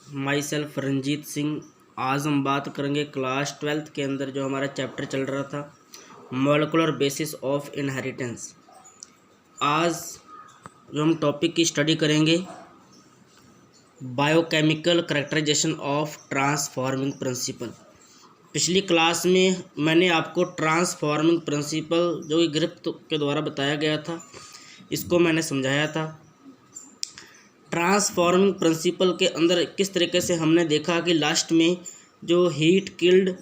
My self Ranjit Singh. आज हम बात करेंगे क्लास 12th के अंदर जो हमारा चैप्टर चल रहा था मॉलिक्यूलर बेसिस ऑफ इनहेरिटेंस। आज जो हम टॉपिक की स्टडी करेंगे बायोकेमिकल करैक्टराइजेशन ऑफ ट्रांसफॉर्मिंग प्रिंसिपल। पिछली क्लास में मैंने आपको ट्रांसफॉर्मिंग प्रिंसिपल जो कि ग्रिफ्थ के द्वारा बताया गया था इसको मैंने समझाया था। ट्रांसफॉर्मिंग प्रिंसिपल के अंदर किस तरीके से हमने देखा कि लास्ट में जो हीट किल्ड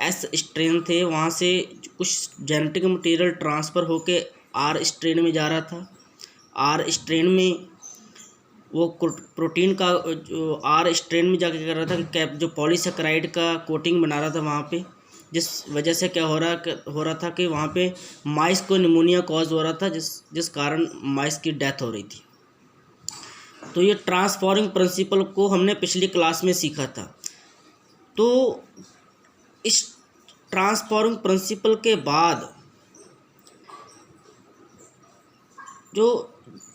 एस स्ट्रेन थे वहाँ से कुछ जेनेटिक मटेरियल ट्रांसफ़र होके आर स्ट्रेन में जा रहा था। आर स्ट्रेन में वो प्रोटीन का जो आर स्ट्रेन में जाके कर रहा था कि कैप जो पॉलीसेकेराइड का कोटिंग बना रहा था वहाँ पे, जिस वजह से क्या हो रहा था कि वहाँ पे माइस को निमोनिया कॉज हो रहा था जिस कारण माइस की डेथ हो रही थी। तो ये ट्रांसफॉर्मिंग प्रिंसिपल को हमने पिछली क्लास में सीखा था। तो इस ट्रांसफॉर्मिंग प्रिंसिपल के बाद जो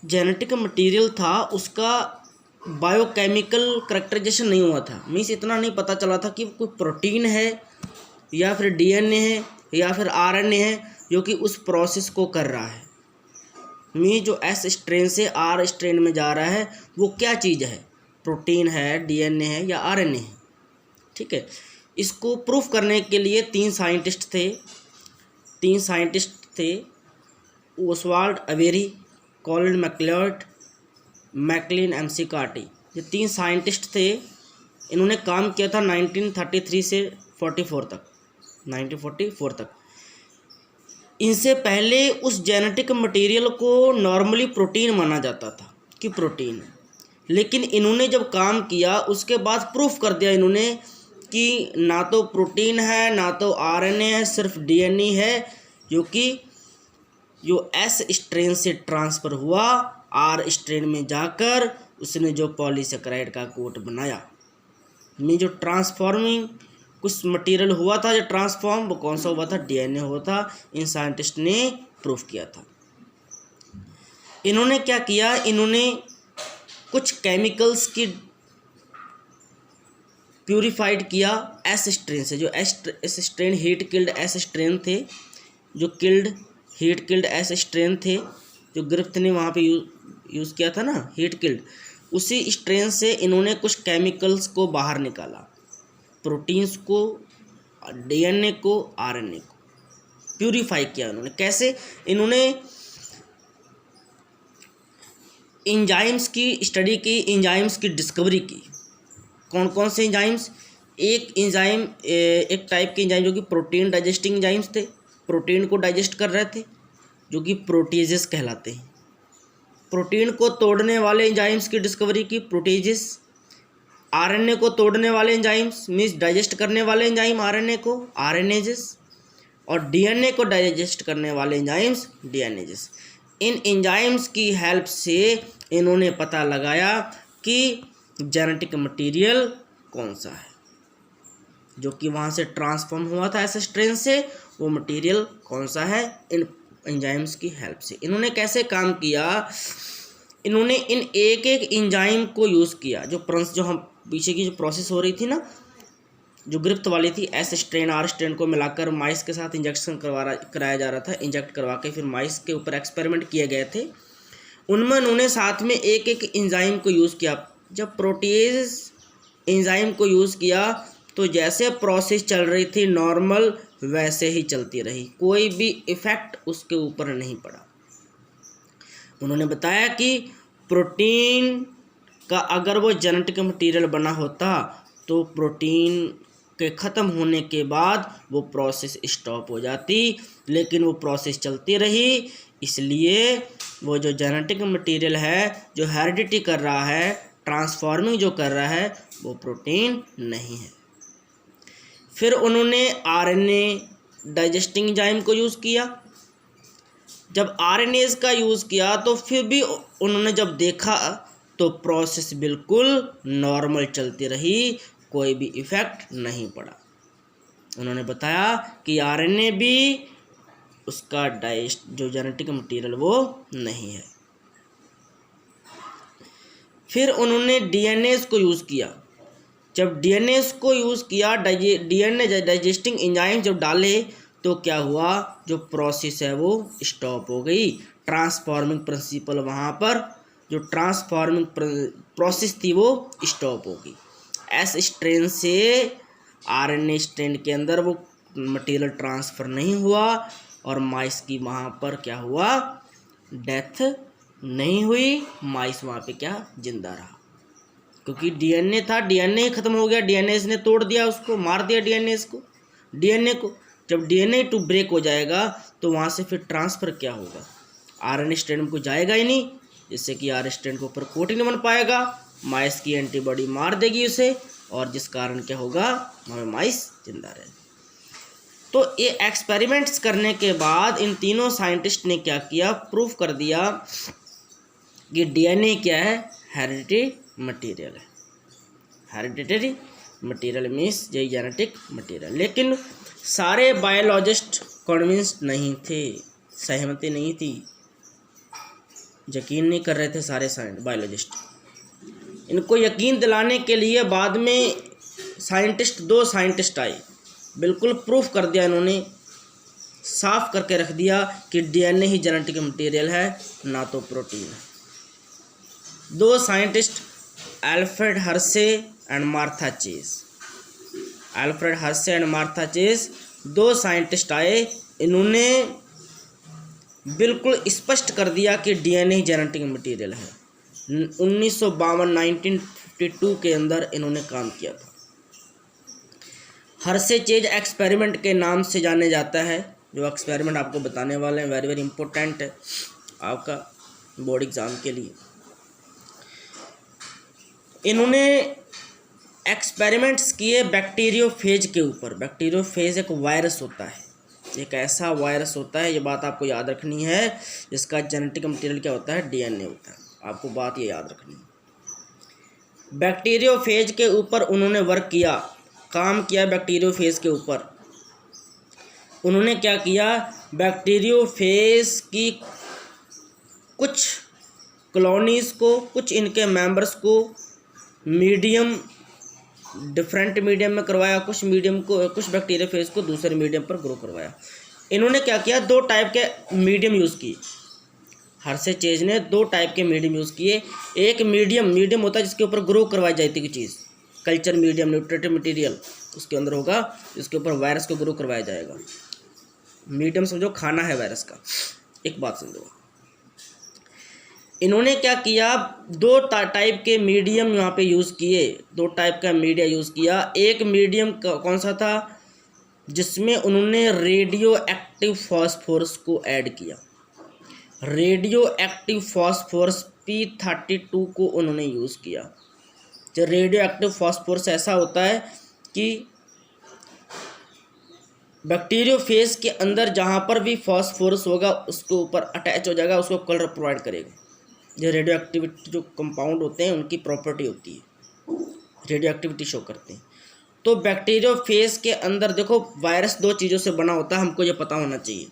जेनेटिक मटेरियल था उसका बायोकेमिकल करैक्टराइजेशन नहीं हुआ था। मीन्स इतना नहीं पता चला था कि कोई प्रोटीन है या फिर डीएनए है या फिर आरएनए है जो कि उस प्रोसेस को कर रहा है। मीन्स जो एस स्ट्रेन से आर स्ट्रेन में जा रहा है वो क्या चीज़ है, प्रोटीन है, डीएनए है या आरएनए है। ठीक है, इसको प्रूफ करने के लिए तीन साइंटिस्ट थे Oswald Avery, Colin MacLeod, Maclyn McCarty. ये तीन साइंटिस्ट थे। इन्होंने काम किया था 1933 से 1944 तक। इनसे पहले उस जेनेटिक मटेरियल को नॉर्मली प्रोटीन माना जाता था कि प्रोटीन है, लेकिन इन्होंने जब काम किया उसके बाद प्रूफ कर दिया इन्होंने कि ना तो प्रोटीन है ना तो आरएनए है, सिर्फ डीएनए है जो एस स्ट्रेन से ट्रांसफ़र हुआ आर स्ट्रेन में जाकर उसने जो पॉलीसेकेराइड का कोट बनाया। में जो ट्रांसफॉर्मिंग कुछ मटेरियल हुआ था जो ट्रांसफॉर्म, वो कौन सा हुआ था, डीएनए हुआ था। इन साइंटिस्ट ने प्रूफ किया था। इन्होंने क्या किया, इन्होंने कुछ केमिकल्स की प्यूरिफाइड किया एस स्ट्रेन से। जो S strain heat killed S strain थे, जो हीट किल्ड एस स्ट्रेन थे जो ग्रिफ्थ ने वहाँ पे यूज़ किया था ना, हीट किल्ड, उसी स्ट्रेन से इन्होंने कुछ केमिकल्स को बाहर निकाला, प्रोटीन्स को, डीएनए को, आरएनए को प्यूरिफाई किया इन्होंने। कैसे, इन्होंने एंजाइम्स की स्टडी की, एंजाइम्स की डिस्कवरी की। कौन कौन से एंजाइम्स, एक टाइप के एंजाइम जो कि प्रोटीन डाइजेस्टिंग एंजाइम्स थे, प्रोटीन को डाइजेस्ट कर रहे थे, जो कि प्रोटीजेस कहलाते हैं। प्रोटीन को तोड़ने वाले एंजाइम्स की डिस्कवरी की, प्रोटीजेस। आरएनए को तोड़ने वाले एंजाइम्स मीन्स डाइजेस्ट करने वाले एंजाइम आरएनए को, आरएनएजेस। और डीएनए को डाइजेस्ट करने वाले एंजाइम्स, डीएनएजेस। इन एंजाइम्स की हेल्प से इन्होंने पता लगाया कि जेनेटिक मटेरियल कौन सा है जो कि वहाँ से ट्रांसफॉर्म हुआ था ऐसे स्ट्रेन से, वो मटेरियल कौन सा है। इन एंजाइम्स की हेल्प से इन्होंने कैसे काम किया, इन्होंने इन एक एक एंजाइम को यूज़ किया। जो हम पीछे की जो प्रोसेस हो रही थी ना, जो ग्रिफ्थ वाली थी, एस स्ट्रेन आर स्ट्रेन को मिलाकर माइस के साथ इंजेक्शन कराया जा रहा था। इंजेक्ट करवा के फिर माइस के ऊपर एक्सपेरिमेंट किए गए थे। उनमें उन्होंने साथ में एक एक एंजाइम को यूज़ किया। जब प्रोटीज एंजाइम को यूज़ किया तो जैसे प्रोसेस चल रही थी नॉर्मल वैसे ही चलती रही, कोई भी इफ़ेक्ट उसके ऊपर नहीं पड़ा। उन्होंने बताया कि प्रोटीन का अगर वो जेनेटिक मटेरियल बना होता तो प्रोटीन के ख़त्म होने के बाद वो प्रोसेस स्टॉप हो जाती, लेकिन वो प्रोसेस चलती रही। इसलिए वो जो जेनेटिक मटेरियल है जो हेरिडिटी कर रहा है, ट्रांसफॉर्मिंग जो कर रहा है, वो प्रोटीन नहीं है। फिर उन्होंने आरएनए डाइजेस्टिंग एंजाइम को यूज़ किया। जब आरएनएज का यूज़ किया तो फिर भी उन्होंने जब देखा तो प्रोसेस बिल्कुल नॉर्मल चलती रही, कोई भी इफ़ेक्ट नहीं पड़ा। उन्होंने बताया कि आरएनए भी उसका जो जेनेटिक मटेरियल वो नहीं है। फिर उन्होंने डीएनए को यूज़ किया। जब डीएनए को यूज़ किया, डीएनए डाइजेस्टिंग एंजाइम जब डाले तो क्या हुआ, जो प्रोसेस है वो स्टॉप हो गई। ट्रांसफॉर्मिंग प्रिंसिपल वहाँ पर जो ट्रांसफॉर्मिंग प्रोसेस थी वो स्टॉप हो गई। एस स्ट्रेन से आरएनए स्ट्रेन के अंदर वो मटेरियल ट्रांसफ़र नहीं हुआ और माइस की वहाँ पर क्या हुआ, डेथ नहीं हुई। माइस वहाँ पे क्या, जिंदा रहा, क्योंकि डीएनए था, डीएनए ख़त्म हो गया, डीएनए ने तोड़ दिया, उसको मार दिया डीएनए को। जब डीएनए टू ब्रेक हो जाएगा तो वहाँ से फिर ट्रांसफ़र क्या होगा, आरएनए स्ट्रैंड को जाएगा ही नहीं, जिससे कि आर स्ट्रैंड के ऊपर कोटिंग नहीं बन पाएगा। माइस की एंटीबॉडी मार देगी उसे और जिस कारण क्या होगा, हमें माइस जिंदा रहे। तो ये एक्सपेरिमेंट्स करने के बाद इन तीनों साइंटिस्ट ने क्या किया, प्रूफ कर दिया कि डीएनए क्या है, हेरिडिटरी मटेरियल है। हेरिडिटरी मटेरियल मीन्स ये जेनेटिक मटेरियल। लेकिन सारे बायोलॉजिस्ट कन्विंस्ड नहीं थे, सहमति नहीं थी, यकीन नहीं कर रहे थे सारे बायोलॉजिस्ट। इनको यकीन दिलाने के लिए बाद में दो साइंटिस्ट आए, बिल्कुल प्रूफ कर दिया इन्होंने, साफ करके रख दिया कि डीएनए ही जेनेटिक मटेरियल है, ना तो प्रोटीन है। दो scientist, Alfred Hershey and Martha chase. Alfred Hershey and Martha chase दो साइंटिस्ट आए, इन्होंने बिल्कुल स्पष्ट कर दिया कि डीएनए ही जेनेटिक मटेरियल है। 1952 के अंदर इन्होंने काम किया था। हर्शे चेज एक्सपेरिमेंट के नाम से जाने जाता है। जो एक्सपेरिमेंट आपको बताने वाले हैं वेरी वेरी इंपॉर्टेंट है आपका बोर्ड एग्ज़ाम के लिए। इन्होंने एक्सपेरिमेंट्स किए बैक्टीरियोफेज के ऊपर। बैक्टीरियोफेज एक वायरस होता है, एक ऐसा वायरस होता है, ये बात आपको याद रखनी है, जिसका जेनेटिक मटेरियल क्या होता है, डीएनए होता है। आपको बात ये याद रखनी है। बैक्टीरियोफेज के ऊपर उन्होंने वर्क किया, काम किया बैक्टीरियोफेज के ऊपर। उन्होंने क्या किया, बैक्टीरियोफेज की कुछ कॉलोनीज़ को, कुछ इनके मेंबर्स को मीडियम, डिफरेंट मीडियम में करवाया, कुछ बैक्टीरियोफेज को दूसरे मीडियम पर ग्रो करवाया। इन्होंने क्या किया, दो टाइप के मीडियम यूज़ किए। हर्शे चेज ने दो टाइप के मीडियम यूज़ किए। एक मीडियम होता है जिसके ऊपर ग्रो करवाई जाती है चीज़, कल्चर मीडियम, न्यूट्रिटिव मटेरियल उसके अंदर होगा, जिसके ऊपर वायरस को ग्रो करवाया जाएगा। मीडियम समझो खाना है वायरस का। एक बात समझो, इन्होंने क्या किया, दो टाइप के मीडियम यहाँ पे यूज़ किए, दो टाइप का मीडिया यूज़ किया। एक मीडियम कौन सा था, जिसमें उन्होंने रेडियो एक्टिव फॉस्फोरस को ऐड किया। रेडियो एक्टिव फॉस्फोरस P32 को उन्होंने यूज़ किया। जो रेडियो एक्टिव फॉस्फोरस ऐसा होता है कि बैक्टीरियोफेज के अंदर जहाँ पर भी फॉस्फोरस होगा उसके ऊपर अटैच हो जाएगा, उसको कलर प्रोवाइड करेगा। जो रेडियो एक्टिविटी जो कंपाउंड होते हैं उनकी प्रॉपर्टी होती है, रेडियो एक्टिविटी शो करते हैं। तो बैक्टीरियोफेज के अंदर देखो, वायरस दो चीज़ों से बना होता है, हमको ये पता होना चाहिए।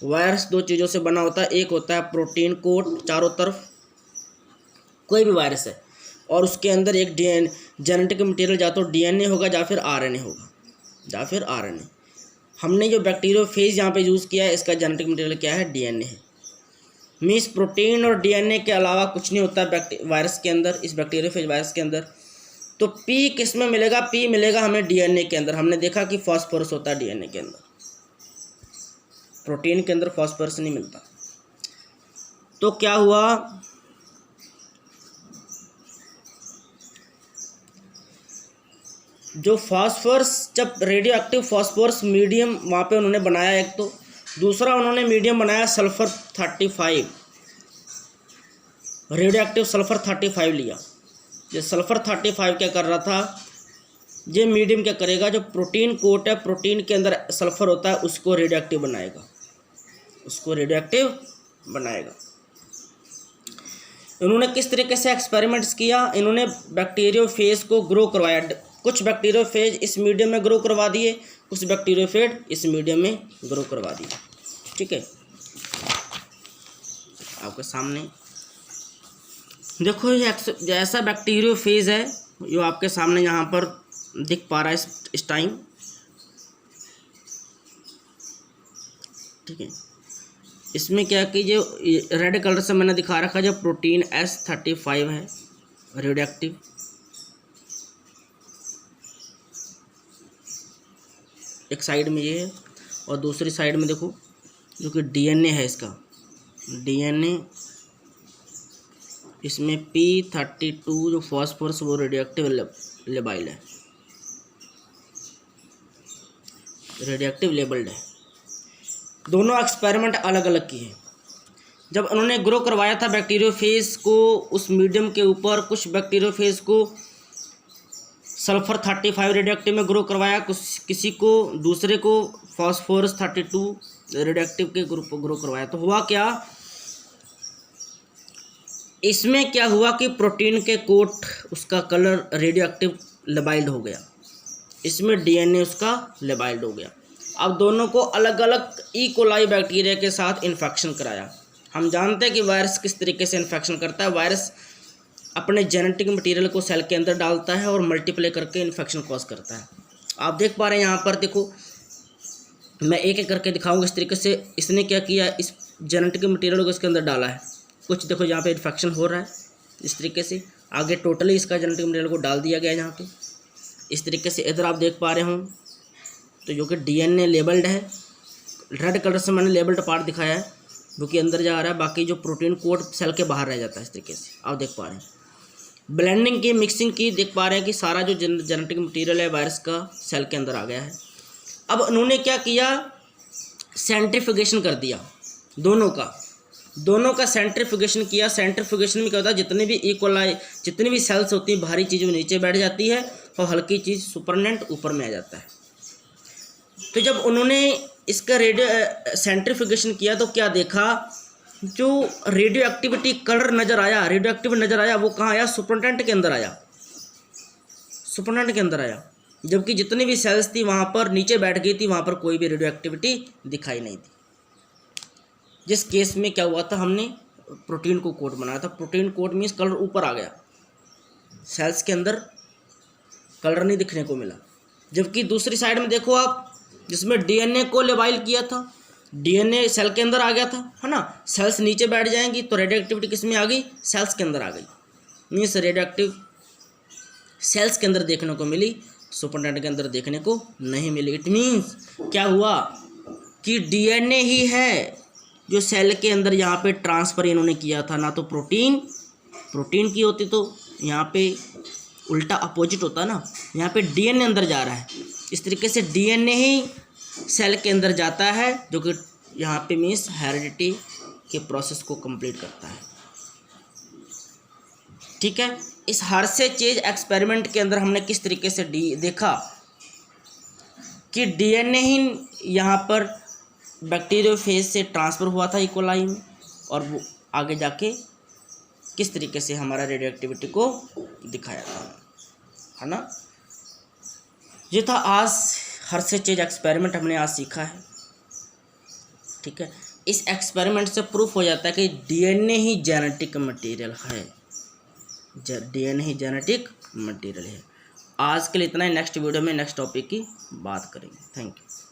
वायरस दो चीज़ों से बना होता है, एक होता है प्रोटीन कोट चारों तरफ, कोई भी वायरस है, और उसके अंदर एक जेनेटिक मटेरियल या तो डीएनए होगा या फिर आरएनए होगा, या फिर आरएनए। हमने जो बैक्टीरियोफेज यहाँ पे यूज़ किया है, इसका जेनेटिक मटेरियल क्या है, डीएनए है। मीन्स प्रोटीन और डीएनए के अलावा कुछ नहीं होता वायरस के अंदर, इस बैक्टीरियोफेज वायरस के अंदर। तो पी किस में मिलेगा, पी मिलेगा हमें डीएनए के अंदर। हमने देखा कि फॉस्फोरस होता है डीएनए के अंदर, प्रोटीन के अंदर फॉस्फोरस नहीं मिलता। तो क्या हुआ, जो फॉस्फोरस, जब रेडियो एक्टिव फॉस्फोरस मीडियम वहाँ पे उन्होंने बनाया एक, तो दूसरा उन्होंने मीडियम बनाया सल्फ़र 35, रेडियो एक्टिव सल्फ़र 35 लिया। ये सल्फ़र 35 क्या कर रहा था, ये मीडियम क्या करेगा, जो प्रोटीन कोट है, प्रोटीन के अंदर सल्फ़र होता है, उसको रेडियो एक्टिव बनाएगा, उसको रेडियो एक्टिव बनाएगा। इन्होंने किस तरीके से एक्सपेरिमेंट्स किया, इन्होंने बैक्टीरियोफेज को ग्रो करवाया। कुछ बैक्टीरियोफेज इस मीडियम में ग्रो करवा दिए, कुछ बैक्टीरियोफेज इस मीडियम में ग्रो करवा दिए। ठीक है, आपके सामने देखो, ये ऐसा बैक्टीरियोफेज है जो आपके सामने यहाँ पर दिख पा रहा है इस टाइम, ठीक है। इसमें क्या कि जो रेड कलर से मैंने दिखा रखा जो प्रोटीन S35 है रेडियो एक्टिव, एक साइड में ये है और दूसरी साइड में देखो जो कि DNA है इसका, DNA इसमें P32 जो फॉस्फोरस वो रेडियो एक्टिव लेबाइल है, रेडियो एक्टिव लेबल्ड है। दोनों एक्सपेरिमेंट अलग अलग किए। जब उन्होंने ग्रो करवाया था बैक्टीरियोफेज को उस मीडियम के ऊपर, कुछ बैक्टीरियोफेज को सल्फर 35 रेडियो एक्टिव में ग्रो करवाया, कुछ किसी को दूसरे को फॉस्फोरस 32 रेडियो एक्टिव के ग्रुप को ग्रो करवाया। तो हुआ क्या, इसमें क्या हुआ कि प्रोटीन के कोट उसका कलर रेडियो एक्टिव लेबाइल्ड हो गया, इसमें DNA उसका लेबाइल्ड हो गया। अब दोनों को अलग अलग ई कोलाई बैक्टीरिया के साथ इन्फेक्शन कराया। हम जानते हैं कि वायरस किस तरीके से इन्फेक्शन करता है। वायरस अपने जेनेटिक मटेरियल को सेल के अंदर डालता है और मल्टीप्लाई करके इन्फेक्शन कॉज करता है। आप देख पा रहे हैं यहाँ पर, देखो मैं एक एक करके दिखाऊंगा इस तरीके से। इसने क्या किया, इस जेनेटिक मटेरियल को इसके अंदर डाला है, कुछ देखो यहाँ पे इन्फेक्शन हो रहा है इस तरीके से। आगे टोटली इसका जेनेटिक मटेरियल को डाल दिया गया है यहाँ पे इस तरीके से। इधर आप देख पा रहे हो तो जो कि DNA लेबल्ड है, रेड कलर से मैंने लेबल्ड पार्ट दिखाया है जो कि अंदर जा रहा है, बाकी जो प्रोटीन कोड सेल के बाहर रह जाता है इस तरीके से। आप देख पा रहे हैं ब्लेंडिंग की, मिक्सिंग की, देख पा रहे हैं कि सारा जो जेनेटिक मटेरियल है वायरस का सेल के अंदर आ गया है। अब उन्होंने क्या किया, सेंट्रीफ्यूगेशन कर दिया दोनों का सेंट्रीफ्यूगेशन किया। सेंट्रीफ्यूगेशन में क्या होता है, जितने भी इक्वलाई जितनी भी सेल्स होती हैं भारी चीज़ वो नीचे बैठ जाती है और हल्की चीज़ सुपरनेंट ऊपर में आ जाता है। तो जब उन्होंने इसका सेंट्रीफ्यूगेशन किया तो क्या देखा, जो रेडियो एक्टिविटी कलर नज़र आया, रेडियो एक्टिव नज़र आया, वो कहाँ आया, सुपरनेंट के अंदर आया, सुपरनेंट के अंदर आया। जबकि जितनी भी सेल्स थी वहाँ पर नीचे बैठ गई थी, वहाँ पर कोई भी रेडियो एक्टिविटी दिखाई नहीं थी। जिस केस में क्या हुआ था, हमने प्रोटीन को कोड बनाया था। प्रोटीन कोड मीन्स कलर ऊपर आ गया, सेल्स के अंदर कलर नहीं दिखने को मिला। जबकि दूसरी साइड में देखो आप, जिसमें DNA को लेबाइल किया था, DNA सेल के अंदर आ गया था, है ना। सेल्स नीचे बैठ जाएंगी तो रेडियो एक्टिविटी किस में आ गई, सेल्स के अंदर आ गई। मीन्स रेडियो एक्टिव सेल्स के अंदर देखने को मिली, सुपरनेंट के अंदर देखने को नहीं मिली। इट मीन्स क्या हुआ कि DNA ही है जो सेल के अंदर यहाँ पे ट्रांसफ़र इन्होंने किया था, ना तो प्रोटीन की होती तो यहाँ पे उल्टा अपोजिट होता ना। यहाँ पे DNA अंदर जा रहा है, इस तरीके से DNA ही सेल के अंदर जाता है, जो कि यहाँ पे मीन्स हेरिडिटी के प्रोसेस को कंप्लीट करता है। ठीक है, इस हर्शे चेज एक्सपेरिमेंट के अंदर हमने किस तरीके से देखा कि DNA ही यहाँ पर बैक्टीरियोफेज से ट्रांसफ़र हुआ था इकोलाई में, और वो आगे जाके किस तरीके से हमारा रेडियो एक्टिविटी को दिखाया था, है ना। ये था आज हर्शे चेज एक्सपेरिमेंट हमने आज सीखा है। ठीक है, इस एक्सपेरिमेंट से प्रूफ हो जाता है कि DNA ही जेनेटिक मटेरियल है, DNA ही जेनेटिक मटेरियल है। आज के लिए इतना ही, नेक्स्ट वीडियो में नेक्स्ट टॉपिक की बात करेंगे। Thank you.